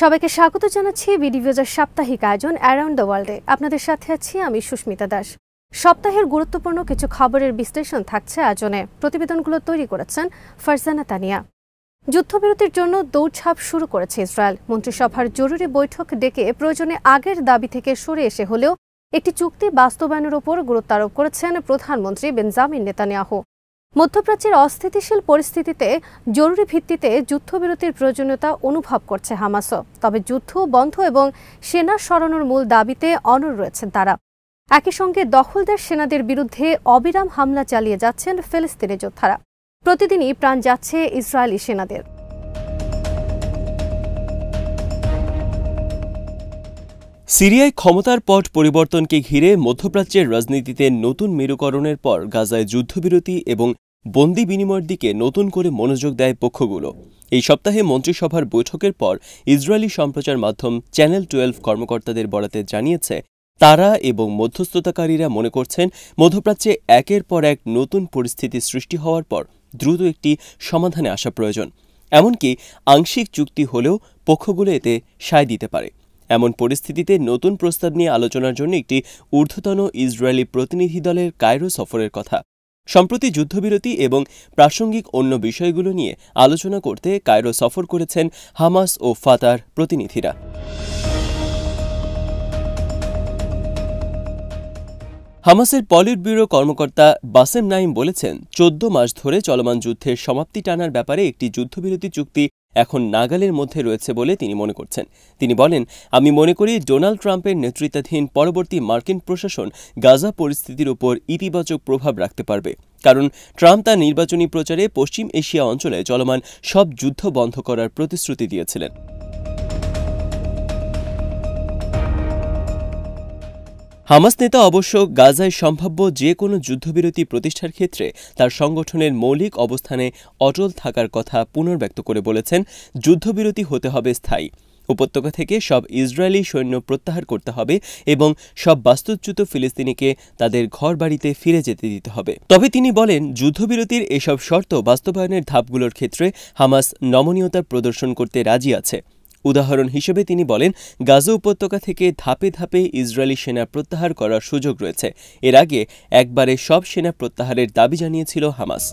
সবাইকে স্বাগত জানাচ্ছি বিডিভিউজের সাপ্তাহিক আয়োজন অ্যারাউন্ড দ্য ওয়ার্ল্ডে। আপনাদের সাথে আছি আমি সুস্মিতা দাস। সপ্তাহের গুরুত্বপূর্ণ কিছু খবরের বিশ্লেষণ থাকছে আয়োজনে। প্রতিবেদনগুলো তৈরি করেছেন ফারজানা তানিয়া। যুদ্ধবিরতির জন্য দৌড়ঝাঁপ শুরু করেছে ইসরায়েল। মন্ত্রিসভার জরুরি বৈঠক ডেকে প্রয়োজনে আগের দাবি থেকে সরে এসে হলেও একটি চুক্তি বাস্তবায়নের উপর গুরুত্ব আরোপ করেছেন প্রধানমন্ত্রী বেঞ্জামিন নেতানিয়াহু। মধ্যপ্রাচ্যের অস্থিতিশীল পরিস্থিতিতে জরুরি ভিত্তিতে যুদ্ধবিরতির প্রয়োজনীয়তা অনুভব করছে হামাসও। তবে যুদ্ধ বন্ধ এবং সেনা সরানোর মূল দাবিতে অনড় রয়েছেন তারা। একই সঙ্গে দখলদার সেনাদের বিরুদ্ধে অবিরাম হামলা চালিয়ে যাচ্ছেন ফিলিস্তিনি যোদ্ধারা। প্রতিদিনই প্রাণ যাচ্ছে ইসরায়েলি সেনাদের। সিরিয়ায় ক্ষমতার পট পরিবর্তনকে ঘিরে মধ্যপ্রাচ্যের রাজনীতিতে নতুন মেরুকরণের পর গাজায় যুদ্ধবিরতি এবং বন্দি বিনিময়ের দিকে নতুন করে মনোযোগ দেয় পক্ষগুলো। এই সপ্তাহে মন্ত্রিসভার বৈঠকের পর ইসরায়েলি সম্প্রচার মাধ্যম চ্যানেল 12 কর্মকর্তাদের বরাতে জানিয়েছে, তারা এবং মধ্যস্থতাকারীরা মনে করছেন মধ্যপ্রাচ্যে একের পর এক নতুন পরিস্থিতি সৃষ্টি হওয়ার পর দ্রুত একটি সমাধানে আসা প্রয়োজন। এমনকি আংশিক চুক্তি হলেও পক্ষগুলো এতে সায় দিতে পারে। এমন পরিস্থিতিতে নতুন প্রস্তাব নিয়ে আলোচনার জন্য একটি ঊর্ধ্বতন ইসরায়েলি প্রতিনিধি দলের কায়রো সফরের কথা। সম্প্রতি যুদ্ধবিরতি এবং প্রাসঙ্গিক অন্য বিষয়গুলো নিয়ে আলোচনা করতে কায়রো সফর করেছেন হামাস ও ফাতার প্রতিনিধিরা। হামাসের পলিট ব্যুরো কর্মকর্তা বাসেম নাইম বলেছেন, 14 মাস ধরে চলমান যুদ্ধের সমাপ্তি টানার ব্যাপারে একটি যুদ্ধবিরতি চুক্তি এখন নাগালের মধ্যে রয়েছে বলে তিনি মনে করছেন। তিনি বলেন, আমি মনে করি ডোনাল্ড ট্রাম্পের নেতৃত্বাধীন পরবর্তী মার্কিন প্রশাসন গাজা পরিস্থিতির উপর ইতিবাচক প্রভাব রাখতে পারবে, কারণ ট্রাম্প তার নির্বাচনী প্রচারে পশ্চিম এশিয়া অঞ্চলে চলমান সব যুদ্ধ বন্ধ করার প্রতিশ্রুতি দিয়েছিলেন। হামাস নেতা অবশ্য গাজায় সম্ভাব্য যে কোনো যুদ্ধবিরতি প্রতিষ্ঠার ক্ষেত্রে তার সংগঠনের মৌলিক অবস্থানে অটল থাকার কথা পুনর্ব্যক্ত করে বলেছেন, যুদ্ধবিরতি হতে হবে স্থায়ী। উপত্যকা থেকে সব ইসরায়েলি সৈন্য প্রত্যাহার করতে হবে এবং সব বাস্তুচ্যুত ফিলিস্তিনিকে তাদের ঘরবাড়িতে ফিরে যেতে দিতে হবে। তবে তিনি বলেন, যুদ্ধবিরতির এসব শর্ত বাস্তবায়নের ধাপগুলোর ক্ষেত্রে হামাস নমনীয়তা প্রদর্শন করতে রাজি আছে। উদাহরণ হিসেবে তিনি বলেন, গাজা উপত্যকা থেকে ধাপে ধাপে ইসরায়েলি সেনা প্রত্যাহার করার সুযোগ রয়েছে। এর আগে একবারে সব সেনা প্রত্যাহারের দাবি জানিয়েছিল হামাস।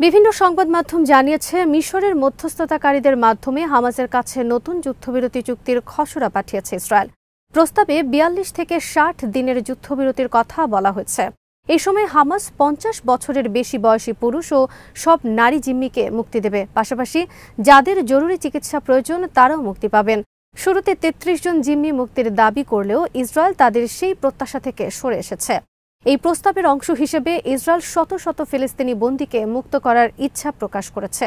বিভিন্ন সংবাদ মাধ্যম জানিয়েছে, মিশরের মধ্যস্থতাকারীদের মাধ্যমে হামাসের কাছে নতুন যুদ্ধবিরতি চুক্তির খসড়া পাঠিয়েছে ইসরায়েল। প্রস্তাবে 42 থেকে 60 দিনের যুদ্ধবিরতির কথা বলা হয়েছে। এই সময় হামাস 50 বছরের বেশি বয়সী পুরুষ ও সব নারী জিম্মিকে মুক্তি দেবে। পাশাপাশি যাদের জরুরি চিকিৎসা প্রয়োজন তারাও মুক্তি পাবেন। শুরুতে 33 জন জিম্মি মুক্তির দাবি করলেও ইসরায়েল তাদের সেই প্রত্যাশা থেকে সরে এসেছে। এই প্রস্তাবের অংশ হিসেবে ইসরায়েল শত শত ফিলিস্তিনি বন্দীকে মুক্ত করার ইচ্ছা প্রকাশ করেছে।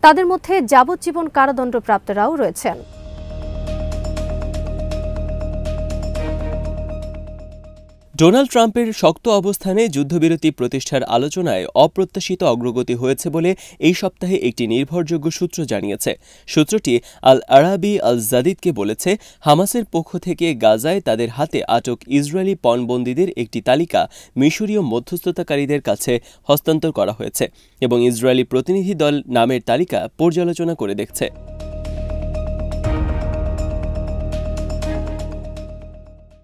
তাদের মধ্যে যাবজ্জীবন কারাদণ্ডপ্রাপ্তরাও রয়েছেন। ডোনাল্ড ট্রাম্পের শক্ত অবস্থানে যুদ্ধবিরতি প্রতিষ্ঠার আলোচনায় অপ্রত্যাশিত অগ্রগতি হয়েছে বলে এই সপ্তাহে একটি নির্ভরযোগ্য সূত্র জানিয়েছে। সূত্রটি আল আরাবি আল জাদিদকে বলেছে, হামাসের পক্ষ থেকে গাজায় তাদের হাতে আটক ইসরায়েলি পণবন্দীদের একটি তালিকা মিশরীয় মধ্যস্থতাকারীদের কাছে হস্তান্তর করা হয়েছে এবং ইসরায়েলি প্রতিনিধি দল নামের তালিকা পর্যালোচনা করে দেখছে।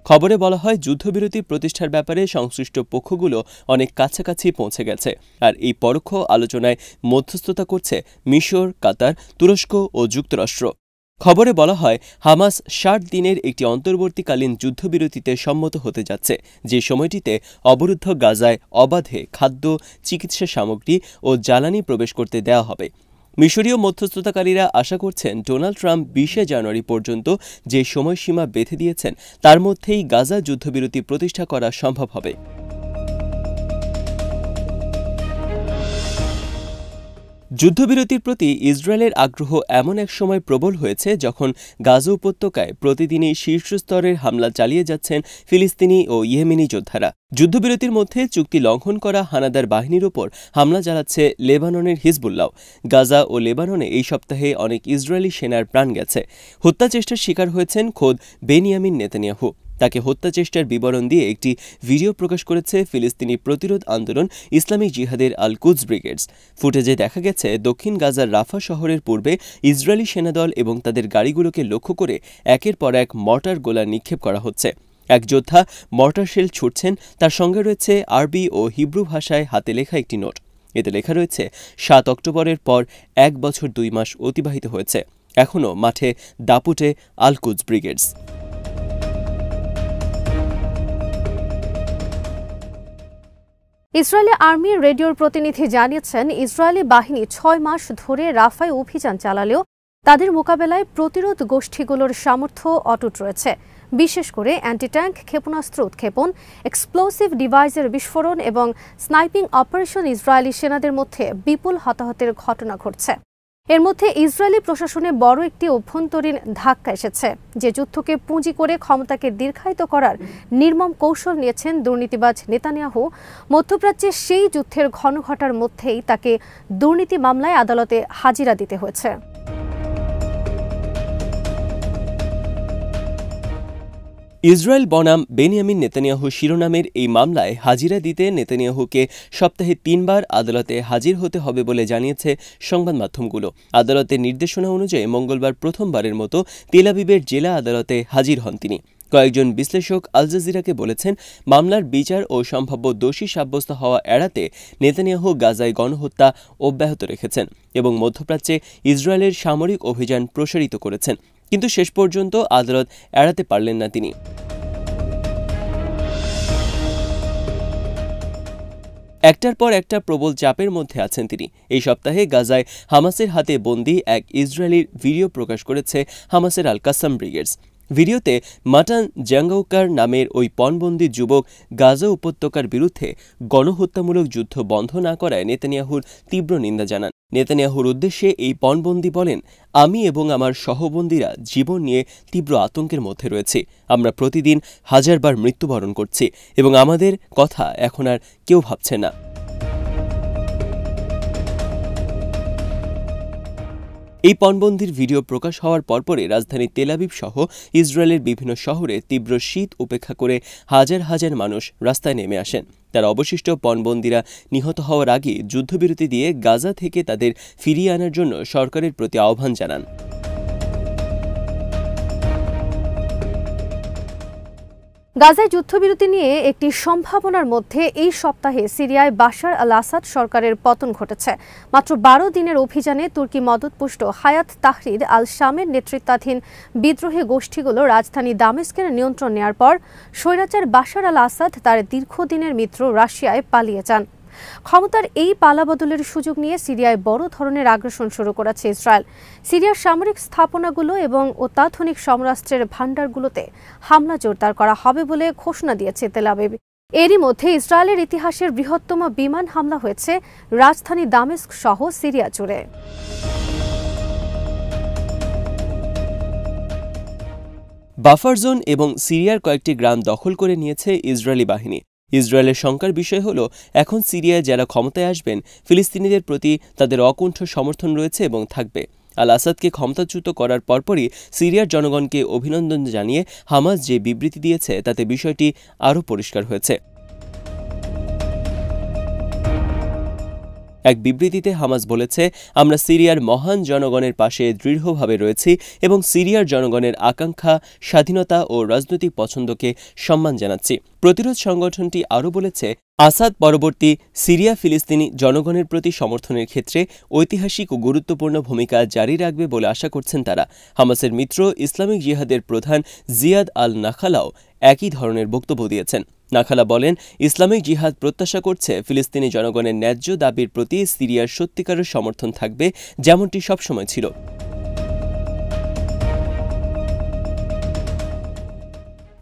খবরে বলা হয়, যুদ্ধবিরতি প্রতিষ্ঠার ব্যাপারে সংশ্লিষ্ট পক্ষগুলো অনেক কাছাকাছি পৌঁছে গেছে, আর এই পরোক্ষ আলোচনায় মধ্যস্থতা করছে মিশর, কাতার, তুরস্ক ও যুক্তরাষ্ট্র। খবরে বলা হয়, হামাস 60 দিনের একটি অন্তর্বর্তীকালীন যুদ্ধবিরতিতে সম্মত হতে যাচ্ছে, যে সময়টিতে অবরুদ্ধ গাজায় অবাধে খাদ্য, চিকিৎসা সামগ্রী ও জ্বালানি প্রবেশ করতে দেওয়া হবে। মিশরীয় মধ্যস্থতাকারীরা আশা করছেন, ডোনাল্ড ট্রাম্প 20 জানুয়ারি পর্যন্ত যে সময়সীমা বেঁধে দিয়েছেন তার মধ্যেই গাজা যুদ্ধবিরতি প্রতিষ্ঠা করা সম্ভব হবে। যুদ্ধবিরতির প্রতি ইসরায়েলের আগ্রহ এমন এক সময় প্রবল হয়েছে যখন গাজা উপত্যকায় প্রতিদিনই শীর্ষস্তরের হামলা চালিয়ে যাচ্ছেন ফিলিস্তিনি ও ইয়েমেনি যোদ্ধারা। যুদ্ধবিরতির মধ্যে চুক্তি লঙ্ঘন করা হানাদার বাহিনীর ওপর হামলা চালাচ্ছে লেবাননের হিজবুল্লাহ। গাজা ও লেবাননে এই সপ্তাহে অনেক ইসরায়েলি সেনার প্রাণ গেছে। হত্যা চেষ্টার শিকার হয়েছেন খোদ বেনিয়ামিন নেতানিয়াহু। তাকে হত্যা চেষ্টার বিবরণ দিয়ে একটি ভিডিও প্রকাশ করেছে ফিলিস্তিনি প্রতিরোধ আন্দোলন ইসলামিক জিহাদের আল কুদস ব্রিগেডস। ফুটেজে দেখা গেছে দক্ষিণ গাজার রাফা শহরের পূর্বে ইসরায়েলি সেনাদল এবং তাদের গাড়িগুলোকে লক্ষ্য করে একের পর এক মর্টার গোলা নিক্ষেপ করা হচ্ছে। এক যোদ্ধা মর্টার শেল ছুটছেন, তার সঙ্গে রয়েছে আরবি ও হিব্রু ভাষায় হাতে লেখা একটি নোট। এতে লেখা রয়েছে ৭ অক্টোবরের পর ১ বছর ২ মাস অতিবাহিত হয়েছে, এখনও মাঠে দাপুটে আল কুদস ব্রিগেডস। ইসরায়েলি আর্মির রেডিওর প্রতিনিধি জানিয়েছেন, ইসরায়েলি বাহিনী ৬ মাস ধরে রাফায় অভিযান চালালেও তাদের মোকাবেলায় প্রতিরোধ গোষ্ঠীগুলোর সামর্থ্য অটুট রয়েছে। বিশেষ করে অ্যান্টি ট্যাঙ্ক ক্ষেপণাস্ত্র উৎক্ষেপণ, এক্সপ্লোসিভ ডিভাইসের বিস্ফোরণ এবং স্নাইপিং অপারেশন ইসরায়েলি সেনাদের মধ্যে বিপুল হতাহতের ঘটনা ঘটছে। এর মধ্যে ইসরায়েলি প্রশাসনে বড় একটি অভ্যন্তরীণ ধাক্কা এসেছে। যে যুদ্ধকে পুঁজি করে ক্ষমতাকে দীর্ঘায়িত করার নির্মম কৌশল নিয়েছেন দুর্নীতিবাজ নেতানিয়াহু, মধ্যপ্রাচ্যে সেই যুদ্ধের ঘন ঘটার মধ্যেই তাকে দুর্নীতি মামলায় আদালতে হাজিরা দিতে হয়েছে। ইসরায়েল বনাম বেনিয়ামিন নেতানিয়াহু শিরোনামের এই মামলায় হাজিরা দিতে নেতানিয়াহুকে সপ্তাহে ৩ বার আদালতে হাজির হতে হবে বলে জানিয়েছে সংবাদ মাধ্যমগুলো। আদালতের নির্দেশনা অনুযায়ী মঙ্গলবার প্রথমবারের মতো তেল আবিবের জেলা আদালতে হাজির হন তিনি। কয়েকজন বিশ্লেষক আল জাজিরাকে বলেছেন, মামলার বিচার ও সম্ভাব্য দোষী সাব্যস্ত হওয়া এড়াতে নেতানিয়াহু গাজায় গণহত্যা অব্যাহত রেখেছেন এবং মধ্যপ্রাচ্যে ইসরায়েলের সামরিক অভিযান প্রসারিত করেছেন, কিন্তু শেষ পর্যন্ত আদালত এড়াতে পারলেন না তিনি। একটার পর একটা প্রবল চাপের মধ্যে আছেন তিনি। এই সপ্তাহে গাজায় হামাসের হাতে বন্দী এক ইসরায়েলির ভিডিও প্রকাশ করেছে হামাসের আল কাসাম ব্রিগেডস। ভিডিওতে মাটান জাঙ্গাউকার নামের ওই পণবন্দী যুবক গাজা উপত্যকার বিরুদ্ধে গণহত্যামূলক যুদ্ধ বন্ধ না করায় নেতানিয়াহুর তীব্র নিন্দা জানান। নেতানিয়াহুর উদ্দেশ্যে এই পণবন্দী বলেন, আমি এবং আমার সহবন্দীরা জীবন নিয়ে তীব্র আতঙ্কের মধ্যে রয়েছি। আমরা প্রতিদিন হাজারবার মৃত্যুবরণ করছি এবং আমাদের কথা এখন আর কেউ ভাবছে না। এই পণবন্দির ভিডিও প্রকাশ হওয়ার পরপরই রাজধানী তেল আবিব সহ ইসরায়েলের বিভিন্ন শহরে তীব্র শীত উপেক্ষা করে হাজার হাজার মানুষ রাস্তায় নেমে আসেন। তারা অবশিষ্ট পণবন্দীরা নিহত হওয়ার আগে যুদ্ধবিরতি দিয়ে গাজা থেকে তাদের ফিরিয়ে আনার জন্য সরকারের প্রতি আহ্বান জানান। গাজায় যুদ্ধবিরতি নিয়ে একটি সম্ভাবনার মধ্যে এই সপ্তাহে সিরিয়ায় বাশার আল আসাদ সরকারের পতন ঘটেছে। মাত্র ১২ দিনের অভিযানে তুর্কি মদতপুষ্ট হায়াত তাহরির আল শামের নেতৃত্বাধীন বিদ্রোহী গোষ্ঠীগুলো রাজধানী দামেস্কের নিয়ন্ত্রণ নেয়ার পর স্বৈরাচার বাশার আল আসাদ তার দীর্ঘদিনের মিত্র রাশিয়ায় পালিয়ে যান। ক্ষমতার এই পালাবদলের সুযোগ নিয়ে সিরিয়ায় বড় ধরনের আগ্রাসন শুরু করেছে ইসরায়েল। সিরিয়ার সামরিক স্থাপনাগুলো এবং অত্যাধুনিক সমরাস্ত্রের ভান্ডারগুলোতে হামলা জোরদার করা হবে বলে ঘোষণা দিয়েছে তেল আবিব। এরই মধ্যে ইসরায়েলের ইতিহাসের বৃহত্তম বিমান হামলা হয়েছে রাজধানী দামেস্ক সহ সিরিয়া জুড়ে। বাফার জোন এবং সিরিয়ার কয়েকটি গ্রাম দখল করে নিয়েছে ইসরায়েলি বাহিনী। ইসরায়েলের শঙ্কার বিষয় হল, এখন সিরিয়ায় যারা ক্ষমতায় আসবেন ফিলিস্তিনিদের প্রতি তাদের অকুণ্ঠ সমর্থন রয়েছে এবং থাকবে। আল আসাদকে ক্ষমতাচ্যুত করার পরপরই সিরিয়ার জনগণকে অভিনন্দন জানিয়ে হামাস যে বিবৃতি দিয়েছে তাতে বিষয়টি আরও পরিষ্কার হয়েছে। এক বিবৃতিতে হামাস বলেছে, আমরা সিরিয়ার মহান জনগণের পাশে দৃঢ়ভাবে রয়েছি এবং সিরিয়ার জনগণের আকাঙ্ক্ষা, স্বাধীনতা ও রাজনৈতিক পছন্দকে সম্মান জানাচ্ছি। প্রতিরোধ সংগঠনটি আরও বলেছে, আসাদ পরবর্তী সিরিয়া ফিলিস্তিনি জনগণের প্রতি সমর্থনের ক্ষেত্রে ঐতিহাসিক ও গুরুত্বপূর্ণ ভূমিকা জারি রাখবে বলে আশা করছেন তারা। হামাসের মিত্র ইসলামিক জিহাদের প্রধান জিয়াদ আল নাখালাও একই ধরনের বক্তব্য দিয়েছেন। নাখালা বলেন, ইসলামিক জিহাদ প্রত্যাশা করছে ফিলিস্তিনি জনগণের ন্যায্য দাবির প্রতি সিরিয়ার সত্যিকারের সমর্থন থাকবে, যেমনটি সবসময় ছিল।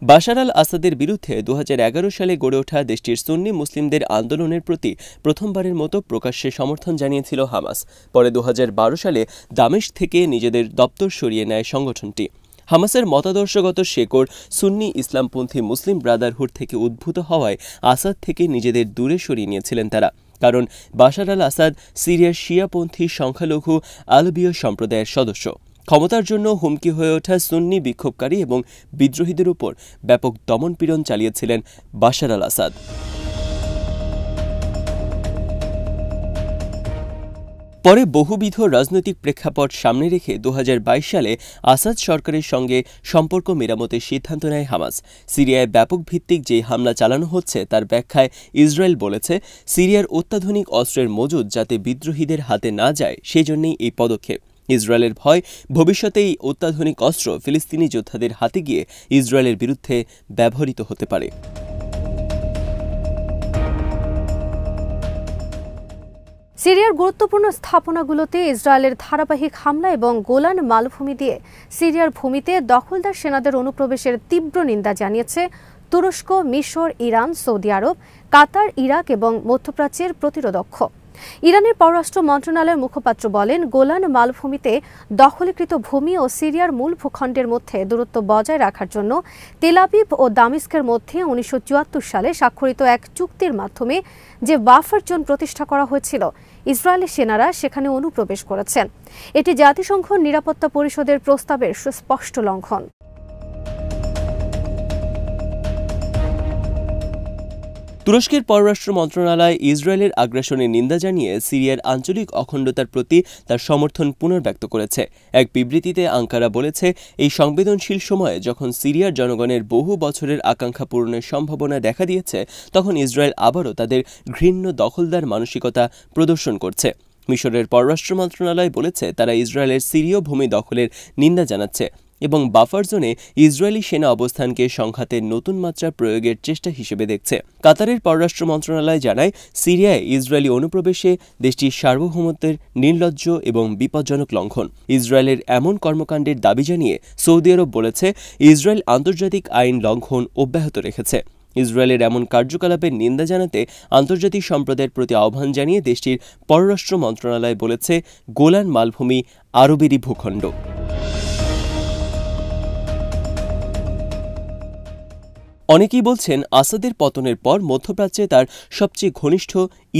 বাশার আল আসাদের বিরুদ্ধে ২০১১ সালে গড়ে ওঠা দেশটির সুন্নি মুসলিমদের আন্দোলনের প্রতি প্রথমবারের মতো প্রকাশ্যে সমর্থন জানিয়েছিল হামাস। পরে ২০১২ সালে দামেস্ক থেকে নিজেদের দপ্তর সরিয়ে নেয় সংগঠনটি। হামাসের মতাদর্শগত শেকড় সুন্নি ইসলামপন্থী মুসলিম ব্রাদারহুড থেকে উদ্ভূত হওয়ায় আসাদ থেকে নিজেদের দূরে সরিয়ে নিয়েছিলেন তারা, কারণ বাশার আল আসাদ সিরিয়ার শিয়াপন্থী সংখ্যালঘু আলবীয় সম্প্রদায়ের সদস্য। ক্ষমতার জন্য হুমকি হয়ে ওঠা সুন্নি বিক্ষোভকারী এবং বিদ্রোহীদের উপর ব্যাপক দমনপীড়ন চালিয়েছিলেন বাশার আল আসাদ। পরে বহুবিধ রাজনৈতিক প্রেক্ষাপট সামনে রেখে 2022 সালে আসাদ সরকারের সঙ্গে সম্পর্ক মেরামতের সিদ্ধান্ত নেয় হামাস। সিরিয়ায় ব্যাপক ভিত্তিক যে হামলা চালানো হচ্ছে তার ব্যাখ্যায় ইসরায়েল বলেছে, সিরিয়ার অত্যাধুনিক অস্ত্রের মজুদ যাতে বিদ্রোহীদের হাতে না যায় সেজন্যই এই পদক্ষেপ। ইসরায়েলের ভয়, ভবিষ্যতে এই অত্যাধুনিক অস্ত্র ফিলিস্তিনি যোদ্ধাদের হাতে গিয়ে ইসরায়েলের বিরুদ্ধে ব্যবহৃত হতে পারে। সিরিয়ার গুরুত্বপূর্ণ স্থাপনাগুলোতে ইসরায়েলের ধারাবাহিক হামলা এবং গোলান মালভূমি দিয়ে সিরিয়ার ভূমিতে দখলদার সেনাদের অনুপ্রবেশের তীব্র নিন্দা জানিয়েছে তুরস্ক, মিশর, ইরান, সৌদি আরব, কাতার, ইরাক এবং মধ্যপ্রাচ্যের প্রতিরোধক। ইরানের পররাষ্ট্র মন্ত্রণালয়ের মুখপাত্র বলেন, গোলান মালভূমিতে দখলীকৃত ভূমি ও সিরিয়ার মূল ভূখণ্ডের মধ্যে দূরত্ব বজায় রাখার জন্য তেল আবিব ও দামেস্কের মধ্যে 1974 সালে স্বাক্ষরিত এক চুক্তির মাধ্যমে যে বাফার জোন প্রতিষ্ঠা করা হয়েছিল, ইসরায়েলি সেনারা সেখানে অনুপ্রবেশ করেছেন। এটি জাতিসংঘ নিরাপত্তা পরিষদের প্রস্তাবের সুস্পষ্ট লঙ্ঘন। তুরস্কের পররাষ্ট্র মন্ত্রণালয় ইসরায়েলের আগ্রাসনের নিন্দা জানিয়ে সিরিয়ার আঞ্চলিক অখণ্ডতার প্রতি তার সমর্থন পুনর্ব্যক্ত করেছে। এক বিবৃতিতে আঙ্কারা বলেছে, এই সংবেদনশীল সময়ে যখন সিরিয়ার জনগণের বহু বছরের আকাঙ্ক্ষা পূরণের সম্ভাবনা দেখা দিয়েছে, তখন ইসরায়েল আবারও তাদের ঘৃণ্য দখলদার মানসিকতা প্রদর্শন করছে। মিশরের পররাষ্ট্র মন্ত্রণালয় বলেছে, তারা ইসরায়েলের সিরীয় ভূমি দখলের নিন্দা জানাচ্ছে এবং বাফার জোনে ইসরায়েলি সেনা অবস্থানকে সংঘাতের নতুন মাত্রা প্রয়োগের চেষ্টা হিসেবে দেখছে। কাতারের পররাষ্ট্র মন্ত্রণালয় জানায়, সিরিয়ায় ইসরায়েলি অনুপ্রবেশে দেশটির সার্বভৌমত্বের নির্লজ্জ এবং বিপজ্জনক লঙ্ঘন। ইসরায়েলের এমন কর্মকাণ্ডের দাবি জানিয়ে সৌদি আরব বলেছে, ইসরায়েল আন্তর্জাতিক আইন লঙ্ঘন অব্যাহত রেখেছে। ইসরায়েলের এমন কার্যকলাপের নিন্দা জানাতে আন্তর্জাতিক সম্প্রদায়ের প্রতি আহ্বান জানিয়ে দেশটির পররাষ্ট্র মন্ত্রণালয় বলেছে, গোলান মালভূমি আরবেরই ভূখণ্ড। অনেকেই বলছেন, আসাদের পতনের পর মধ্যপ্রাচ্যে তার সবচেয়ে ঘনিষ্ঠ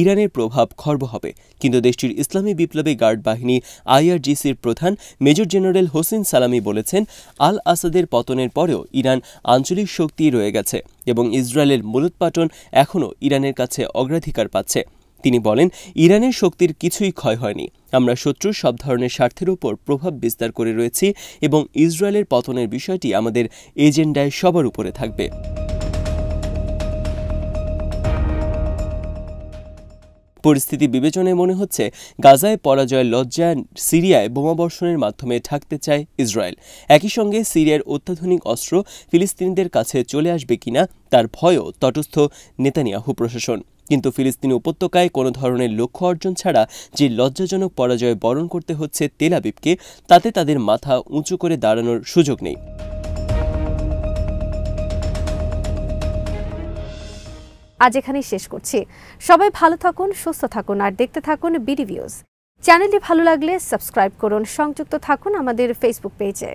ইরানের প্রভাব খর্ব হবে, কিন্তু দেশটির ইসলামী বিপ্লবী গার্ড বাহিনী IRGCর প্রধান মেজর জেনারেল হোসেন সালামি বলেছেন, আল আসাদের পতনের পরেও ইরান আঞ্চলিক শক্তি রয়ে গেছে এবং ইসরায়েলের মূলোৎপাটন এখনও ইরানের কাছে অগ্রাধিকার পাচ্ছে। তিনি বলেন, ইরানের শক্তির কিছুই ক্ষয় হয়নি, আমরা শত্রুর সব ধরনের স্বার্থের উপর প্রভাব বিস্তার করে রয়েছি এবং ইসরায়েলের পতনের বিষয়টি আমাদের এজেন্ডায় সবার উপরে থাকবে। পরিস্থিতি বিবেচনায় মনে হচ্ছে, গাজায় পরাজয়ের লজ্জা সিরিয়ায় বোমাবর্ষণের মাধ্যমে ঢাকতে চায় ইসরায়েল। একই সঙ্গে সিরিয়ার অত্যাধুনিক অস্ত্র ফিলিস্তিনিদের কাছে চলে আসবে কিনা তার ভয়ও তটস্থ নেতানিয়াহু প্রশাসন। কিন্তু ফিলিস্তিনি উপত্যকায় কোনো ধরনের লক্ষ্য অর্জন ছাড়া যে লজ্জাজনক পরাজয় বরণ করতে হচ্ছে তেল আবিবকে, তাতে তাদের মাথা উঁচু করে দাঁড়ানোর সুযোগ নেই। আজ এখানেই শেষ করছি। সবাই ভালো থাকুন, সুস্থ থাকুন আর দেখতে থাকুন বিডি ভিউজ। চ্যানেলটি ভালো লাগলে সাবস্ক্রাইব করুন, সংযুক্ত থাকুন আমাদের ফেসবুক পেজে।